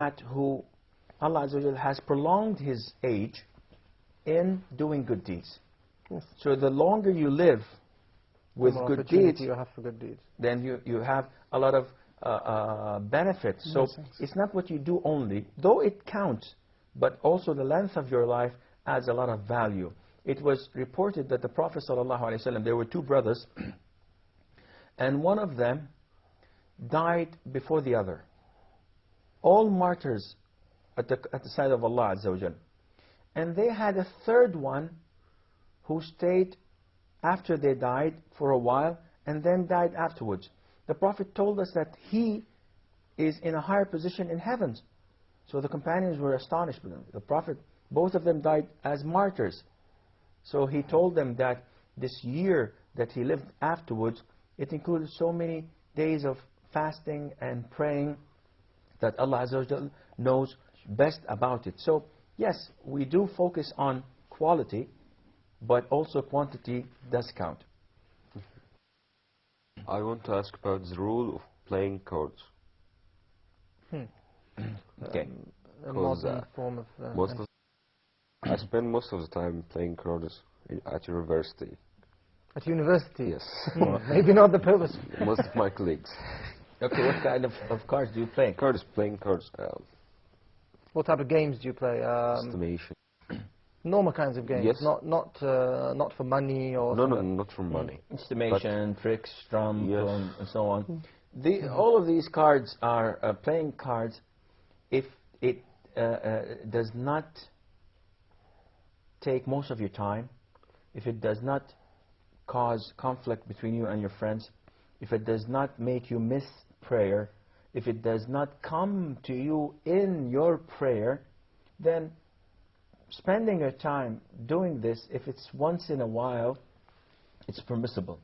that who Allah Azza wa Jal has prolonged his age in doing good deeds. Yes. So the longer you live with The more good opportunity deeds, you have for good deeds. then you have a lot of benefits. So Blessings. it's not what you do only, though it counts, but also the length of your life adds a lot of value. It was reported that the Prophet ﷺ, there were two brothers, and one of them died before the other. All martyrs at the side of Allah Azza wa Jal. And they had a third one who stayed after they died for a while and then died afterwards. The Prophet told us that he is in a higher position in heavens. So the companions were astonished with him. The Prophet, both of them died as martyrs. So he told them that this year that he lived afterwards, it included so many days of fasting and praying that Allah Azza wa Jal knows best about it. So yes, we do focus on quality, but also quantity does count. I want to ask about the rule of playing cards. Okay. A Because, modern form of... I spend most of the time playing cards at university. At university? Yes. Maybe not the purpose. Most of my colleagues. Okay, what kind of cards do you play? Playing cards. What type of games do you play? Estimation. Normal kinds of games? Yes. Not for money or... No, not for money. Estimation, tricks, drum, Yes. and so on. All of these cards are playing cards if it does not take most of your time, if it does not cause conflict between you and your friends, if it does not make you miss prayer, if it does not come to you in your prayer, then spending your time doing this, if it's once in a while, it's permissible.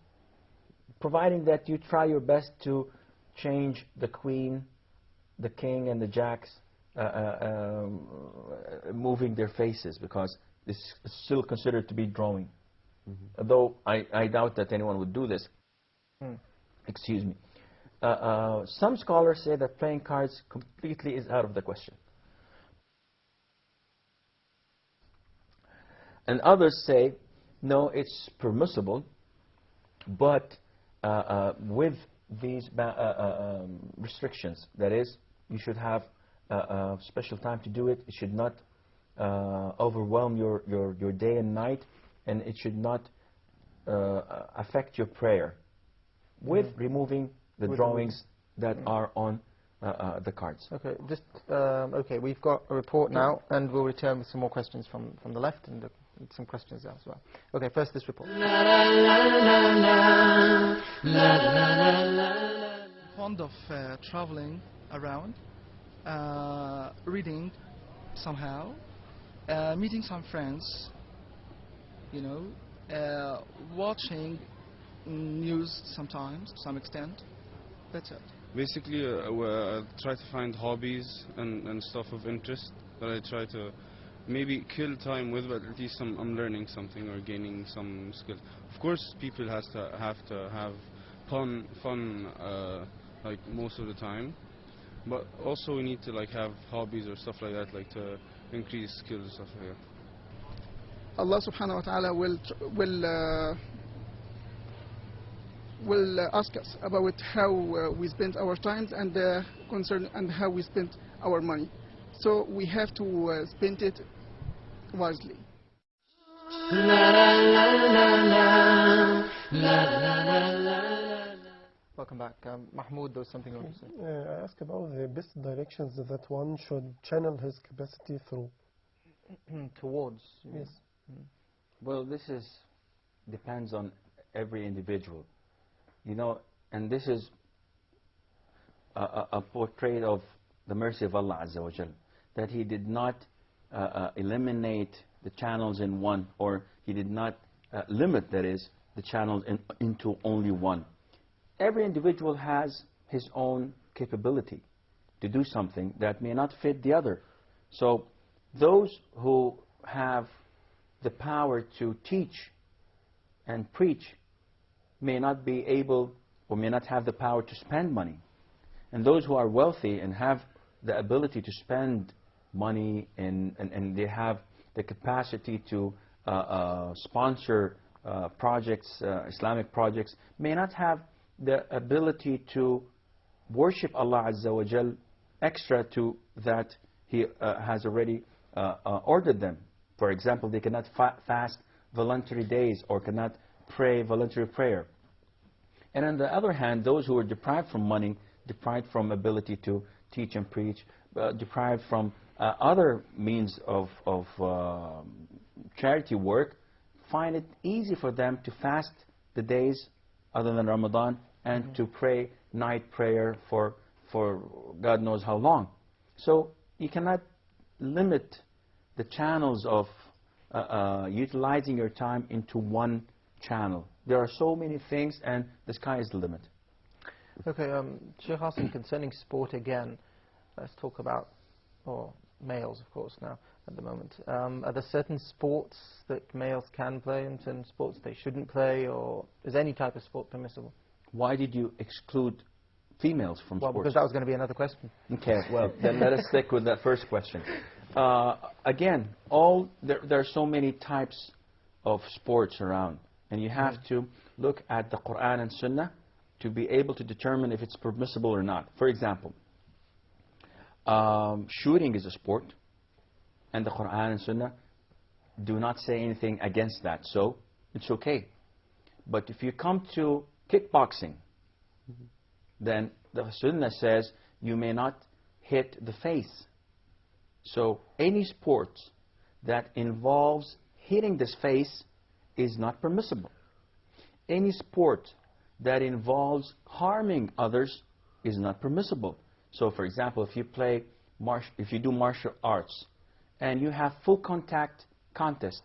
Providing that you try your best to change the queen, the king, and the jacks, moving their faces, because it's still considered to be drawing. Though I doubt that anyone would do this. Excuse me. Some scholars say that playing cards completely is out of the question. And others say, no, it's permissible, but with these restrictions. That is, you should have a special time to do it. It should not overwhelm your day and night, and it should not affect your prayer, with removing the drawings that are on the cards. Okay, okay, we've got a report now, and we'll return with some more questions from the left and some questions there as well. Okay, first this report. Fond of traveling around, reading somehow, meeting some friends, watching news sometimes, to some extent. That's it. Basically, I try to find hobbies and stuff of interest that I try to maybe kill time with, but at least I'm learning something or gaining some skill. Of course, people have to have fun like most of the time, but also we need to have hobbies or stuff like that, to increase skills and stuff like that. Allah subhanahu wa ta'ala will ask us about how we spend our times and how we spend our money. So we have to spend it wisely. Welcome back. Mahmoud, there was something you wanted to say. I ask about the best directions that one should channel his capacity through. Towards. Yes. Well, this depends on every individual. And this is a portrait of the mercy of Allah Azza wa Jal, that He did not eliminate the channels in one, or He did not limit, that is, the channels into only one. Every individual has his own capability to do something that may not fit the other. So those who have the power to teach and preach may not be able or may not have the power to spend money. And those who are wealthy and have the ability to spend money and they have the capacity to sponsor projects, Islamic projects, may not have the ability to worship Allah Azza wa Jal extra to that He has already ordered them. For example, they cannot fast voluntary days or cannot pray voluntary prayer. And on the other hand, those who are deprived from money, deprived from ability to teach and preach, deprived from other means of charity work, find it easy for them to fast the days other than Ramadan and to pray night prayer for God knows how long. So you cannot limit the channels of utilizing your time into one channel. There are so many things, and the sky is the limit. Okay, Sheikh Hassan, concerning sport again, let's talk about, or males, of course, now at the moment. Are there certain sports that males can play and certain sports they shouldn't play, or is any type of sport permissible? Why did you exclude females from Well, sports? because that was going to be another question. Okay, well, then let us stick with that first question. Again, there are so many types of sports around, and you have to look at the Quran and Sunnah to be able to determine if it's permissible or not. For example, shooting is a sport, and the Quran and Sunnah do not say anything against that, so it's okay. But if you come to kickboxing, then the Sunnah says you may not hit the face. So any sport that involves hitting this face is not permissible. Any sport that involves harming others is not permissible. So for example, if you do martial arts and you have full contact contest,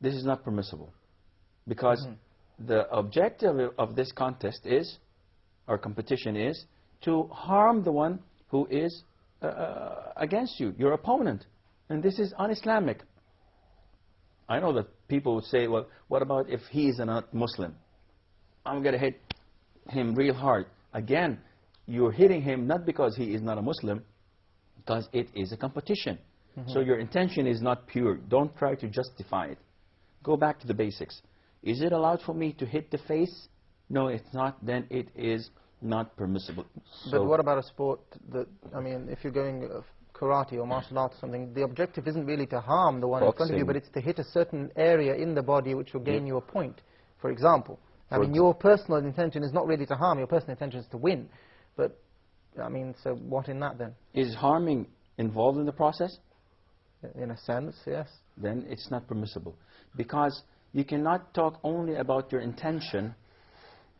this is not permissible. Because the objective of this contest is, or competition is, to harm the one who is against you, your opponent. And this is un-Islamic. I know that people would say, well, what about if he is not Muslim? I'm going to hit him real hard. Again, you're hitting him not because he is not a Muslim, because it is a competition. So your intention is not pure. Don't try to justify it. Go back to the basics. Is it allowed for me to hit the face? No, it's not. Then it is not permissible. But what about a sport that, I mean, if you're going karate or martial arts or something, the objective isn't really to harm the one in front of you, but it's to hit a certain area in the body which will gain you a point, for example. I mean, your personal intention is not really to harm, your personal intention is to win. But, I mean, so what in that then? Is harming involved in the process? In a sense, yes. Then it's not permissible. Because you cannot talk only about your intention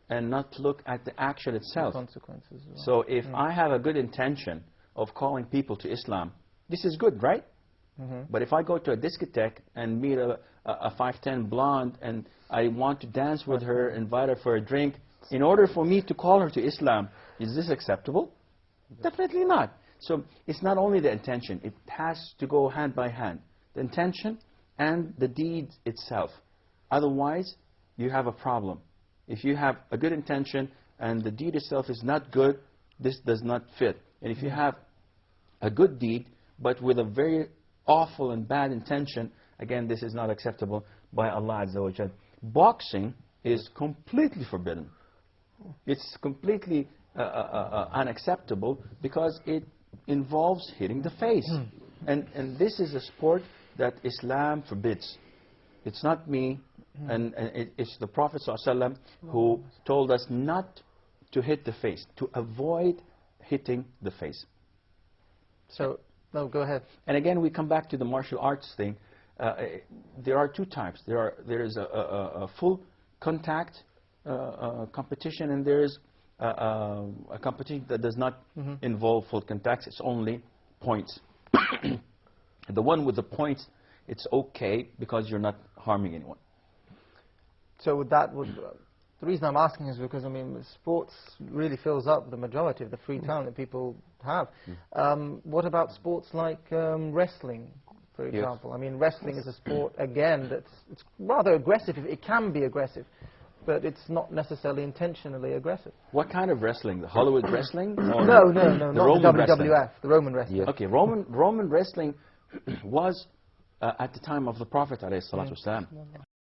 and not look at the action itself. The consequences as well. So if I have a good intention of calling people to Islam, this is good, right? But if I go to a discotheque and meet a 5'10" blonde and I want to dance with her, invite her for a drink, in order for me to call her to Islam, is this acceptable? Definitely not. So it's not only the intention, it has to go hand by hand. The intention and the deed itself. Otherwise, you have a problem. If you have a good intention and the deed itself is not good, this does not fit. And if you have a good deed, but with a very awful and bad intention, again, this is not acceptable by Allah Azza wa Jal. Boxing is completely forbidden. It's completely unacceptable because it involves hitting the face. And this is a sport that Islam forbids. It's not me, and it's the Prophet ﷺ who told us not to hit the face, to avoid hitting the face. So, no, go ahead. And again, we come back to the martial arts thing. There are two types. There is a full contact competition, and there is a competition that does not involve full contact. It's only points. The one with the points, it's okay because you're not harming anyone. So that would, the reason I'm asking is because, I mean, sports really fills up the majority of the free time that people have. What about sports like wrestling, for example? I mean, wrestling is a sport, again, it's rather aggressive. It can be aggressive. but it's not necessarily intentionally aggressive. What kind of wrestling? The Hollywood wrestling? Or No, not Roman the WWF, wrestling? the Roman wrestling. Yeah. Okay, Roman wrestling was at the time of the Prophet ﷺ.